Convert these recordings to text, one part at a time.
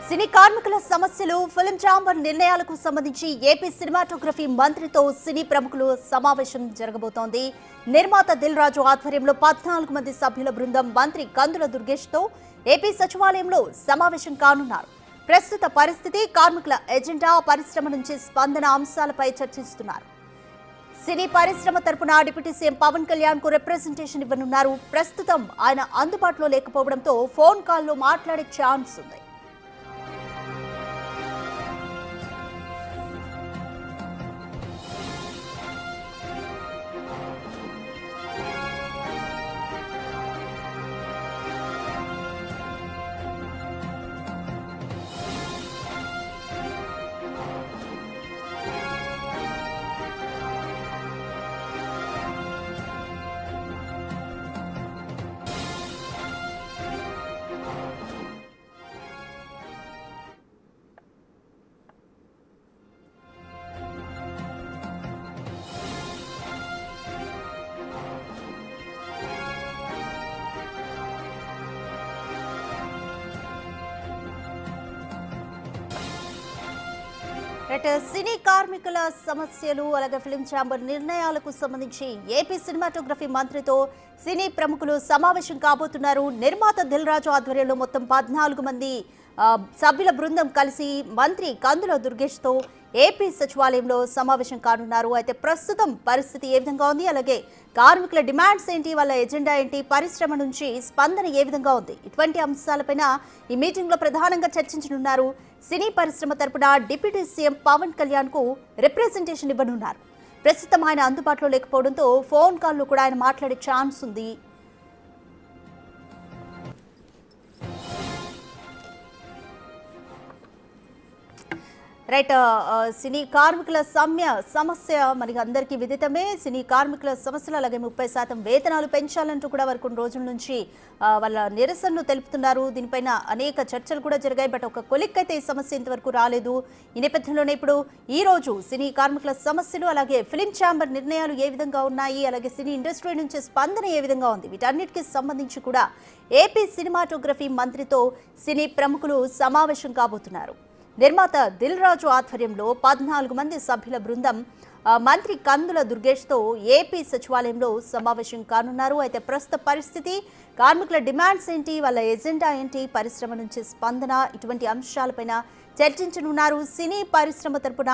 సినీ కార్మికుల సమస్యలు film chamber నిర్ణయాలకు సంబంధించి ఏపీ సినిమాటోగ్రఫీ మంత్రితో సినీ ప్రముఖులు సమావేశం జరగబోతోంది. నిర్మాత దిల్ రాజు ఆధ్వర్యంలో 14 మంది సభ్యుల బృందం మంత్రి కందుల దుర్గేష్తో ఏపీ సచివాలయంలో సమావేశం కానున్నారు. ప్రస్తుత పరిస్థితి, కార్మికుల ఎజెండా, పరిశ్రమ నుంచి స్పందన అంశాలపై చర్చిస్తున్నారు. సినీ పరిశ్రమ తరపున డిప్యూటీ సీఎం పవన్ కళ్యాణ్ కు రిప్రజెంటేషన్ ఇవ్వనున్నారు. ప్రస్తుతం ఆయన అందుబాటులో లేకపోవడంతో ఫోన్ కాల్లో మాట్లాడే ఛాన్స్ ఉంది. సినీ కార్మికుల సమస్యలు అలాగే ఫిల్మ్ ఛాంబర్ నిర్ణయాలకు సంబంధించి ఏపీ సినిమాటోగ్రఫీ మంత్రితో సినీ ప్రముఖులు సమావేశం కాబోతున్నారు. నిర్మాత దిల్ రాజు ఆధ్వర్యంలో మొత్తం 14 మంది సభ్యుల బృందం కలిసి మంత్రి కందుల దుర్గేష్తో ఏపీ సచివాలయంలో సమావేశం కానున్నారు. అయితే ప్రస్తుతం పరిస్థితి ఏ విధంగా ఉంది, అలాగే కార్మికుల డిమాండ్స్ ఏంటి, వాళ్ళ ఎజెండా ఏంటి, పరిశ్రమ నుంచి స్పందన ఏ విధంగా ఉంది, ఇటువంటి అంశాలపైన ఈ మీటింగ్ లో ప్రధానంగా చర్చించనున్నారు. సినీ పరిశ్రమ తరపున డిప్యూటీ సీఎం పవన్ కళ్యాణ్ కు రిప్రజెంటేషన్ ఇవ్వనున్నారు. ప్రస్తుతం ఆయన అందుబాటులో లేకపోవడంతో ఫోన్ కాల్లో కూడా ఆయన మాట్లాడే ఛాన్స్ ఉంది. రైట్, సినీ కార్మికుల సమస్య మనకి అందరికీ విదితమే. సినీ కార్మికుల సమస్యలు అలాగే 30% వేతనాలు పెంచాలంటూ కూడా వారు కొన్ని రోజుల నుంచి వాళ్ళ నిరసనను తెలుపుతున్నారు. దీనిపైన అనేక చర్చలు కూడా జరిగాయి. బట్ ఒక కొలిక్ అయితే ఈ సమస్య ఇంతవరకు రాలేదు. ఈ నేపథ్యంలోనే ఇప్పుడు ఈ రోజు సినీ కార్మికుల సమస్యలు అలాగే ఫిల్మ్ ఛాంబర్ నిర్ణయాలు ఏ విధంగా ఉన్నాయి, అలాగే సినీ ఇండస్ట్రీ నుంచి స్పందన ఏ విధంగా ఉంది, వీటన్నిటికీ సంబంధించి కూడా ఏపీ సినిమాటోగ్రఫీ మంత్రితో సినీ ప్రముఖులు సమావేశం కాబోతున్నారు. నిర్మాత దిల్ రాజు ఆధ్వర్యంలో 14 మంది సభ్యుల బృందం మంత్రి కందుల దుర్గేష్తో ఏపీ సచివాలయంలో సమావేశం కానున్నారు. అయితే ప్రస్తుత పరిస్థితి, కార్మికుల డిమాండ్స్ ఏంటి, వాళ్ళ ఎజెండా ఏంటి, పరిశ్రమ నుంచి స్పందన, ఇటువంటి అంశాలపైన చర్చించనున్నారు. సినీ పరిశ్రమ తరపున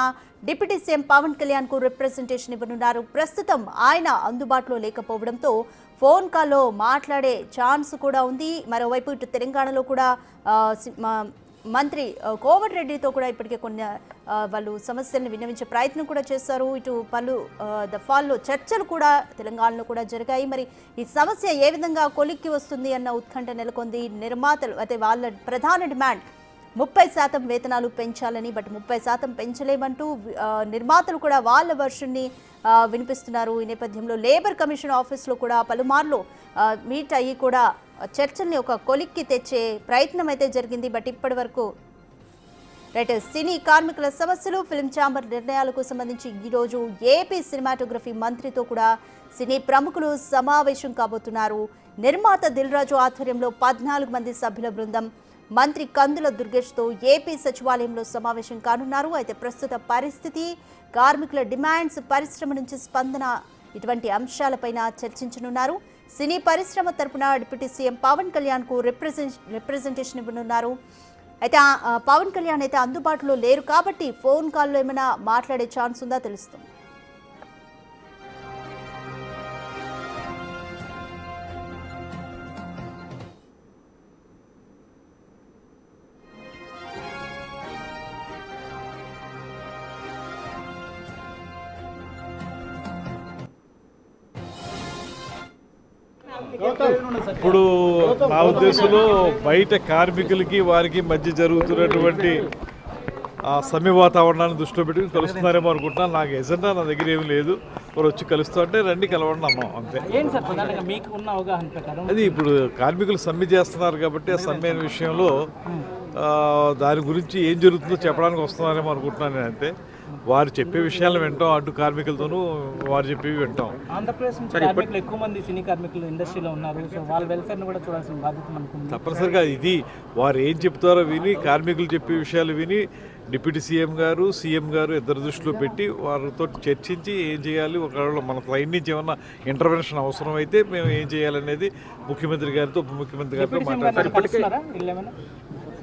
డిప్యూటీ సీఎం పవన్ కళ్యాణ్ కు రిప్రజెంటేషన్ ఇవ్వనున్నారు. ప్రస్తుతం ఆయన అందుబాటులో లేకపోవడంతో ఫోన్ కాల్లో మాట్లాడే ఛాన్స్ కూడా ఉంది. మరోవైపు ఇటు తెలంగాణలో కూడా మంత్రి కోమటిరెడ్డితో కూడా ఇప్పటికే కొన్ని వాళ్ళు సమస్యలను విన్నవించే ప్రయత్నం కూడా చేశారు. ఇటు పలు దఫాల్లో చర్చలు కూడా తెలంగాణలో కూడా జరిగాయి. మరి ఈ సమస్య ఏ విధంగా కొలిక్కి వస్తుంది అన్న ఉత్కంఠ నెలకొంది. నిర్మాతలు అయితే వాళ్ళ ప్రధాన డిమాండ్ 30% వేతనాలు పెంచాలని. బట్ 30% పెంచలేమంటూ నిర్మాతలు కూడా వాళ్ళ వర్షన్ని వినిపిస్తున్నారు. ఈ నేపథ్యంలో లేబర్ కమిషన్ ఆఫీస్లో కూడా పలుమార్లు మీట్ అయ్యి కూడా చర్చల్ని ఒక కొలిక్కి తెచ్చే ప్రయత్నం అయితే జరిగింది. బట్ ఇప్పటి వరకు రైట్, సినీ కార్మికుల సమస్యలు ఫిల్మ్ ఛాంబర్ నిర్ణయాలకు సంబంధించి ఈరోజు ఏపీ సినిమాటోగ్రఫీ మంత్రితో కూడా సినీ ప్రముఖులు సమావేశం కాబోతున్నారు. నిర్మాత దిల్ రాజు ఆధ్వర్యంలో 14 మంది సభ్యుల బృందం మంత్రి కందుల దుర్గేష్తో ఏపీ సచివాలయంలో సమావేశం కానున్నారు. అయితే ప్రస్తుత పరిస్థితి, కార్మికుల డిమాండ్స్, పరిశ్రమ నుంచి స్పందన, ఇటువంటి అంశాలపైన చర్చించనున్నారు. సినీ పరిశ్రమ తరపున డిప్యూటీ సీఎం పవన్ కళ్యాణ్ కు రిప్రజెంటేషన్ ఇవ్వనున్నారు. అయితే పవన్ కళ్యాణ్ అయితే అందుబాటులో లేరు కాబట్టి ఫోన్ కాల్లో ఏమైనా మాట్లాడే ఛాన్స్ ఉందా తెలుస్తుంది. ఇప్పుడు నా ఉద్దేశంలో బయట కార్మికులకి వారికి మధ్య జరుగుతున్నటువంటి సమ్మె వాతావరణాన్ని దృష్టిలో పెట్టుకుని కలుస్తున్నారేమో అనుకుంటున్నాను. నాకు ఎజెండా నా దగ్గర ఏమీ లేదు. వారు వచ్చి కలుస్తూ అంటే రండి కలవండి అన్నాం అంతే. అది ఇప్పుడు కార్మికులు సమ్మె చేస్తున్నారు కాబట్టి ఆ సమ్మె విషయంలో దాని గురించి ఏం జరుగుతుందో చెప్పడానికి వస్తున్నారేమో అనుకుంటున్నాను నేను అంతే. వారు చెప్పే విషయాలను వింటాం, అటు కార్మికులతోనూ వారు చెప్పేవి వింటాం. ఆంధ్రప్రదేశ్ నుంచి కార్మికులు ఎక్కువ మంది సినీ కార్మికులు ఇండస్ట్రీలో ఉన్నారు. సో వాళ్ళ వెల్ఫేర్ని కూడా చూడాల్సిన బాధ్యత మనకు ఉంది. తప్పనిసరిగా ఇది వారు ఏం చెప్తారో విని, కార్మికులు చెప్పే విషయాలు విని డిప్యూటీ సీఎం గారు, సీఎం గారు ఇద్దరు దృష్టిలో పెట్టి వారితో చర్చించి ఏం చేయాలి, ఒకవేళ మన సైడ్ నుంచి ఏమన్నా ఇంటర్వెన్షన్ అవసరం అయితే మేము ఏం చేయాలనేది ముఖ్యమంత్రి గారితో, ఉప ముఖ్యమంత్రి గారితో మాట్లాడతారు.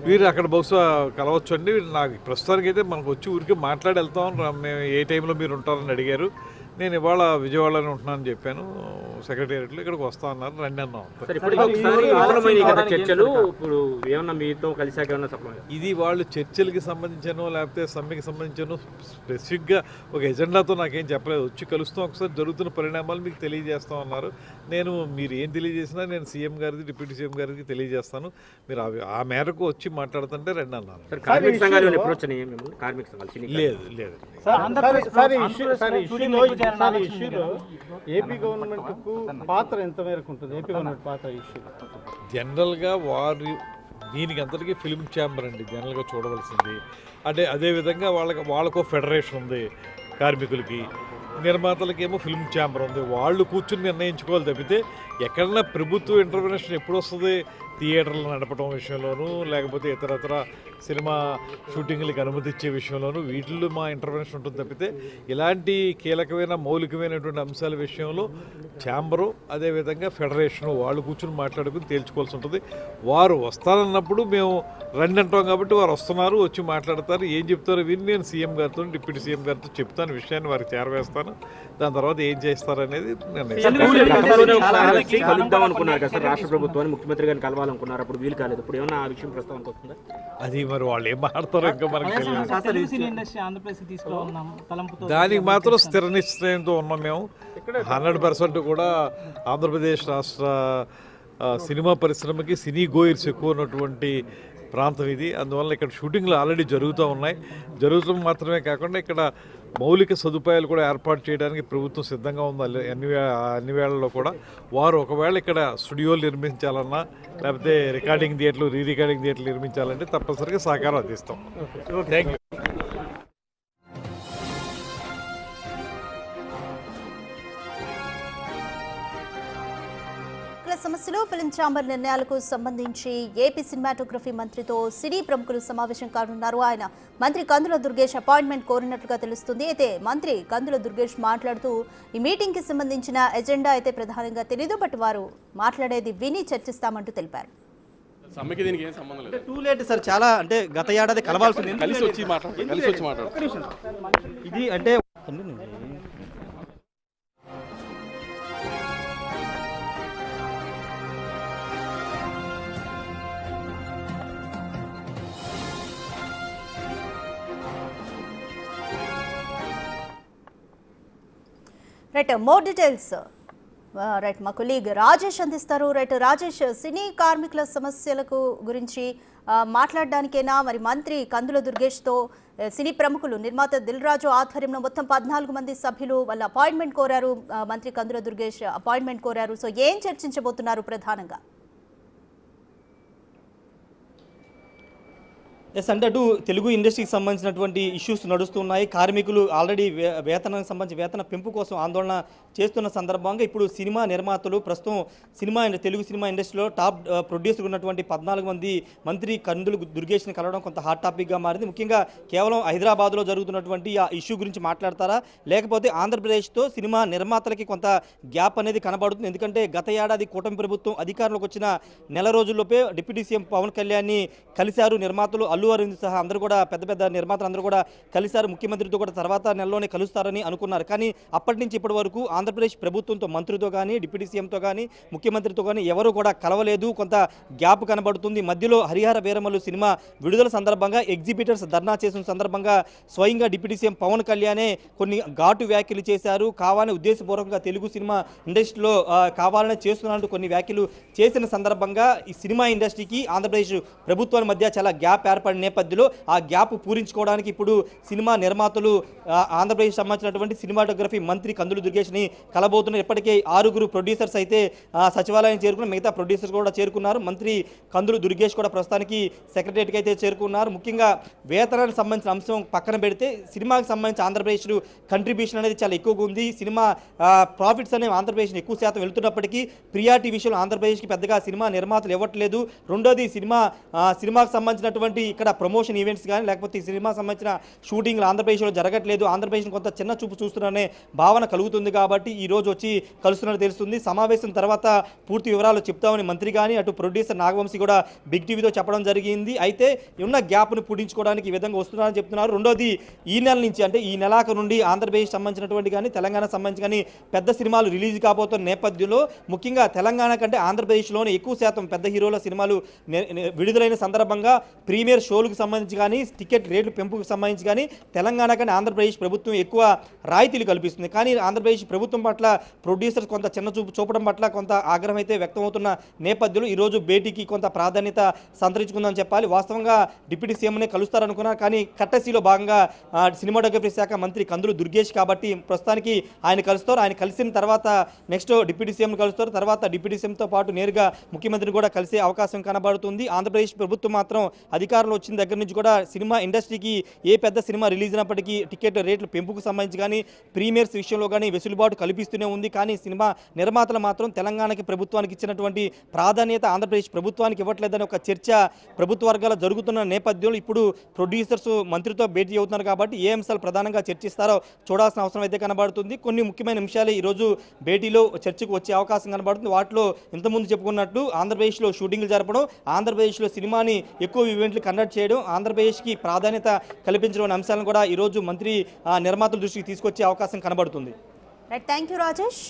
వీరు అక్కడ బహుశా కలవచ్చు అండి. నాకు ప్రస్తుతానికి అయితే మనకు వచ్చి ఊరికి మాట్లాడి వెళ్తాం. మేము ఏ టైంలో మీరు ఉంటారని అడిగారు. నేను ఇవాళ విజయవాడలోనే ఉంటున్నానని చెప్పాను. సెక్రటేరియట్లో ఇక్కడికి వస్తా అన్నారు, రండి అన్నాం. ఇది వాళ్ళు చర్చలకి సంబంధించానో లేకపోతే సమ్మెకి సంబంధించానో స్పెసిఫిక్గా ఒక ఎజెండాతో నాకేం చెప్పలేదు. వచ్చి కలుస్తాం, ఒకసారి జరుగుతున్న పరిణామాలు మీకు తెలియజేస్తాం అన్నారు. మీరు ఏం తెలియజేసినా నేను సీఎం గారికి, డిప్యూటీ సీఎం గారికి తెలియజేస్తాను. మీరు ఆ మేరకు వచ్చి మాట్లాడుతుంటే రండి అన్నారు. లేదు ఏపీ గవర్నమెంట్ కు పాత్ర ఎంత మేరకు ఉంటుంది? ఏపీ గవర్నమెంట్ పాత్ర ఇష్యూలో జనరల్గా వారు దీనికి అందరికీ ఫిల్మ్ ఛాంబర్ అండి జనరల్గా చూడవలసింది. అదేవిధంగా వాళ్ళకో ఫెడరేషన్ ఉంది, కార్మికులకి, నిర్మాతలకేమో ఫిల్మ్ ఛాంబర్ ఉంది. వాళ్ళు కూర్చుని నిర్ణయించుకోవాలి తప్పితే ఎక్కడన్నా ప్రభుత్వ ఇంటర్వెన్షన్ ఎప్పుడు వస్తుంది? థియేటర్లు నడపడం విషయంలోనూ లేకపోతే ఇతరత్ర సినిమా షూటింగ్లకు అనుమతి ఇచ్చే విషయంలోనూ వీటిల్లో మా ఇంటర్వెన్షన్ ఉంటుంది తప్పితే ఇలాంటి కీలకమైన మౌలికమైనటువంటి అంశాల విషయంలో ఛాంబరు, అదేవిధంగా ఫెడరేషను వాళ్ళు కూర్చుని మాట్లాడుకుని తేల్చుకోవాల్సి ఉంటుంది. వారు వస్తారన్నప్పుడు మేము రండి అంటాం కాబట్టి వారు వస్తున్నారు, వచ్చి మాట్లాడతారు. ఏం చెప్తారో విని నేను సీఎం గారితో, డిప్యూటీ సీఎం గారితో చెప్తాను, విషయాన్ని వారికి చేరవేస్తాను. దాని తర్వాత ఏం చేస్తారనేది కలుద్దాం అనుకున్నారు కదా సార్, రాష్ట్ర ప్రభుత్వాన్ని, ముఖ్యమంత్రి గారిని కలవాలనుకున్నారు, అప్పుడు వీలు కాలేదు. ఇప్పుడు ఏమన్నా ఆ విషయం ప్రస్తావనకు వస్తుందా? అది మరి వాళ్ళు ఏం మాట్లాడతారో ఇంకా మనకు దానికి మాత్రం స్థిర నిశ్చయంతో ఉన్నాం మేము. 100% కూడా ఆంధ్రప్రదేశ్ రాష్ట్ర సినిమా పరిశ్రమకి సినీ గోయర్స్ ఎక్కువ ఉన్నటువంటి ప్రాంతం ఇది. అందువల్ల ఇక్కడ షూటింగ్లు ఆల్రెడీ జరుగుతూ ఉన్నాయి. జరుగుతూ మాత్రమే కాకుండా ఇక్కడ మౌలిక సదుపాయాలు కూడా ఏర్పాటు చేయడానికి ప్రభుత్వం సిద్ధంగా ఉంది. అన్ని వేళల్లో కూడా వారు ఒకవేళ ఇక్కడ స్టూడియోలు నిర్మించాలన్నా లేకపోతే రికార్డింగ్ థియేటర్లు, రికార్డింగ్ థియేటర్లు నిర్మించాలంటే తప్పనిసరిగా సహకారం అందిస్తాం. Thank you. సమస్యలు ఫిల్మ్ ఛాంబర్ నిర్ణయాలకు సంబంధించి ఏపీ సినిమాటోగ్రఫీ మంత్రితో సినీ ప్రముఖులు సమావేశం కానున్నారు. ఆయన మంత్రి కందుల దుర్గేష్ అపాయింట్మెంట్ కోరినట్లుగా తెలుస్తుంది. అయితే మంత్రి కందుల దుర్గేష్ మాట్లాడుతూ ఈ మీటింగ్ కి సంబంధించిన ఎజెండా అయితే ప్రధానంగా తెలియదు, బట్ వారు మాట్లాడేది విని చర్చిస్తామంటూ తెలిపారు. సమ్మెకి దీనికి ఏం సంబంధం లేదు. టూ లేట్ సార్, చాలా అంటే గత ఏడాది కలవాల్సింది. కలిసి వచ్చి మాట్లాడు. ఇది అంటే రైట్, మోర్ డీటెయిల్స్ రైట్ మా కొలీగ్ రాజేష్ అందిస్తారు. రైట్ రాజేష్, సినీ కార్మికుల సమస్యలకు గురించి మాట్లాడడానికైనా మరి మంత్రి కందుల దుర్గేష్తో సినీ ప్రముఖులు నిర్మాత దిల్ రాజు ఆధ్వర్యంలో మొత్తం 14 మంది సభ్యులు వాళ్ళ అపాయింట్మెంట్ కోరారు. మంత్రి కందుల దుర్గేష్ అపాయింట్మెంట్ కోరారు. సో ఏం చర్చించబోతున్నారు ప్రధానంగా? ఎస్ అంటే అటు తెలుగు ఇండస్ట్రీకి సంబంధించినటువంటి ఇష్యూస్ నడుస్తున్నాయి. కార్మికులు ఆల్రెడీ వేతనానికి సంబంధించి వేతన పెంపు కోసం ఆందోళన చేస్తున్న సందర్భంగా ఇప్పుడు సినిమా నిర్మాతలు ప్రస్తుతం తెలుగు సినిమా ఇండస్ట్రీలో టాప్ ప్రొడ్యూసర్ ఉన్నటువంటి 14 మంది మంత్రి కందుల దుర్గేష్ని కలవడం కొంత హాట్ టాపిక్గా మారింది. ముఖ్యంగా కేవలం హైదరాబాద్లో జరుగుతున్నటువంటి ఆ ఇష్యూ గురించి మాట్లాడతారా, లేకపోతే ఆంధ్రప్రదేశ్తో సినిమా నిర్మాతలకి కొంత గ్యాప్ అనేది కనబడుతుంది? ఎందుకంటే గత ఏడాది కూటమి ప్రభుత్వం అధికారంలోకి వచ్చిన నెల రోజుల్లోపే డిప్యూటీ సీఎం పవన్ కళ్యాణ్ని కలిశారు నిర్మాతలు. అల్లు అరవింద్ సహా అందరూ కూడా పెద్ద నిర్మాతలు అందరూ కూడా కలిశారు. ముఖ్యమంత్రితో కూడా తర్వాత నెలలోనే కలుస్తారని అనుకున్నారు. కానీ అప్పటి నుంచి ఇప్పటి వరకు ఆంధ్రప్రదేశ్ ప్రభుత్వంతో, మంత్రితో కానీ, డిప్యూటీ సీఎంతో కానీ, ముఖ్యమంత్రితో కానీ ఎవరు కూడా కలవలేదు. కొంత గ్యాప్ కనబడుతుంది. మధ్యలో హరిహర వీరమల్లు సినిమా విడుదల సందర్భంగా ఎగ్జిబిటర్స్ ధర్నా చేసిన సందర్భంగా స్వయంగా డిప్యూటీ సీఎం పవన్ కళ్యాణే కొన్ని ఘాటు వ్యాఖ్యలు చేశారు. కావాలని ఉద్దేశపూర్వకంగా తెలుగు సినిమా ఇండస్ట్రీలో కావాలని చేస్తున్నట్టు కొన్ని వ్యాఖ్యలు చేసిన సందర్భంగా ఈ సినిమా ఇండస్ట్రీకి ఆంధ్రప్రదేశ్ ప్రభుత్వాల మధ్య చాలా గ్యాప్ ఏర్పడింది. పడిన నేపథ్యంలో ఆ గ్యాప్ పూరించుకోవడానికి ఇప్పుడు సినిమా నిర్మాతలు ఆంధ్రప్రదేశ్ సంబంధించినటువంటి సినిమాటోగ్రఫీ మంత్రి కందులు దుర్గేష్ని కలబోతున్నారు. ఇప్పటికే 6 ప్రొడ్యూసర్స్ అయితే సచివాలయం చేరుకున్న, మిగతా ప్రొడ్యూసర్స్ కూడా చేరుకున్నారు. మంత్రి కందులు దుర్గేష్ కూడా ప్రస్తుతానికి సెక్రటరియట్కి అయితే చేరుకున్నారు. ముఖ్యంగా వేతనానికి సంబంధించిన అంశం పక్కన పెడితే సినిమాకి సంబంధించి ఆంధ్రప్రదేశ్ కంట్రిబ్యూషన్ అనేది చాలా ఎక్కువగా ఉంది. సినిమా ప్రాఫిట్స్ అనేవి ఆంధ్రప్రదేశ్ ఎక్కువ శాతం వెళ్తున్నప్పటికీ ప్రియారిటీ విషయంలో ఆంధ్రప్రదేశ్కి పెద్దగా సినిమా నిర్మాతలు ఇవ్వట్లేదు. రెండోది సినిమాకి సంబంధించినటువంటి ఇక్కడ ప్రమోషన్ ఈవెంట్స్ కానీ లేకపోతే సినిమాకి సంబంధించిన షూటింగ్లు ఆంధ్రప్రదేశ్లో జరగట్లేదు. ఆంధ్రప్రదేశ్ కొంత చిన్న చూపు చూస్తున్నారనే భావన కలుగుతుంది. కాబట్టి ఈ రోజు వచ్చి కలుస్తున్నట్టు తెలుస్తుంది. సమావేశం తర్వాత పూర్తి వివరాలు చెప్తామని మంత్రి కానీ అటు ప్రొడ్యూసర్ నాగవంశీ కూడా బిగ్ టీవీతో చెప్పడం జరిగింది. అయితే ఉన్న గ్యాప్ను పూడించుకోవడానికి ఈ విధంగా వస్తున్నారని చెప్తున్నారు. రెండోది ఈ నెల నుంచి అంటే ఈ నెలాఖరు నుండి ఆంధ్రప్రదేశ్ సంబంధించినటువంటి కానీ తెలంగాణ సంబంధించి కానీ పెద్ద సినిమాలు రిలీజ్ కాబోతున్న నేపథ్యంలో ముఖ్యంగా తెలంగాణ కంటే ఆంధ్రప్రదేశ్లోనే ఎక్కువ శాతం పెద్ద హీరోల సినిమాలు విడుదలైన సందర్భంగా ప్రీమియర్ షోలకు సంబంధించి కానీ టికెట్ రేట్లు పెంపుకు సంబంధించి కానీ తెలంగాణ కంటే ఆంధ్రప్రదేశ్ ప్రభుత్వం ఎక్కువ రాయితీలు కల్పిస్తుంది. కానీ ఆంధ్రప్రదేశ్ ప్రభుత్వం పట్ల ప్రొడ్యూసర్స్ కొంత చిన్న చూపు చూపడం పట్ల కొంత ఆగ్రహం అయితే వ్యక్తమవుతున్న నేపథ్యంలో ఈరోజు భేటీకి కొంత ప్రాధాన్యత సంతరించుకుందని చెప్పాలి. వాస్తవంగా డిప్యూటీ సీఎంనే కలుస్తారనుకున్నారు. కానీ కట్టసీలో భాగంగా సినిమాటోగ్రఫీ శాఖ మంత్రి కందులు దుర్గేష్ కాబట్టి ప్రస్తుతానికి ఆయన కలుస్తారు. ఆయన కలిసిన తర్వాత నెక్స్ట్ డిప్యూటీ సీఎం కలుస్తారు. తర్వాత డిప్యూటీ సీఎంతో పాటు నేరుగా ముఖ్యమంత్రిని కూడా కలిసే అవకాశం కనబడుతుంది. ఆంధ్రప్రదేశ్ ప్రభుత్వం మాత్రం అధికారంలో వచ్చిన దగ్గర నుంచి కూడా సినిమా ఇండస్ట్రీకి ఏ పెద్ద సినిమా రిలీజ్ అయినప్పటికీ టికెట్ రేట్లు పెంపుకు సంబంధించి కానీ ప్రీమియర్స్ విషయంలో కానీ వెసులుబాటు కల్పిస్తూనే ఉంది. కానీ సినిమా నిర్మాతలు మాత్రం తెలంగాణకి ప్రభుత్వానికి ఇచ్చినటువంటి ప్రాధాన్యత ఆంధ్రప్రదేశ్ ప్రభుత్వానికి ఇవ్వట్లేదని ఒక చర్చ ప్రభుత్వ వర్గాలు జరుగుతున్న నేపథ్యంలో ఇప్పుడు ప్రొడ్యూసర్స్ మంత్రితో భేటీ అవుతున్నారు. కాబట్టి ఏ అంశాలు ప్రధానంగా చర్చిస్తారో చూడాల్సిన అవసరం అయితే కనబడుతుంది. కొన్ని ముఖ్యమైన అంశాలు ఈరోజు భేటీలో చర్చకు వచ్చే అవకాశం కనబడుతుంది. వాటిలో ఇంతకుముందు చెప్పుకున్నట్లు ఆంధ్రప్రదేశ్లో షూటింగ్లు జరపడం, ఆంధ్రప్రదేశ్లో సినిమాని ఎక్కువ ఈవెంట్లు కండక్ట్ చేయడం, ఆంధ్రప్రదేశ్కి ప్రాధాన్యత కల్పించడం అంశాలను కూడా ఈరోజు మంత్రి నిర్మాతల దృష్టికి తీసుకొచ్చే అవకాశం కనబడుతుంది. Right, thank you Rajesh.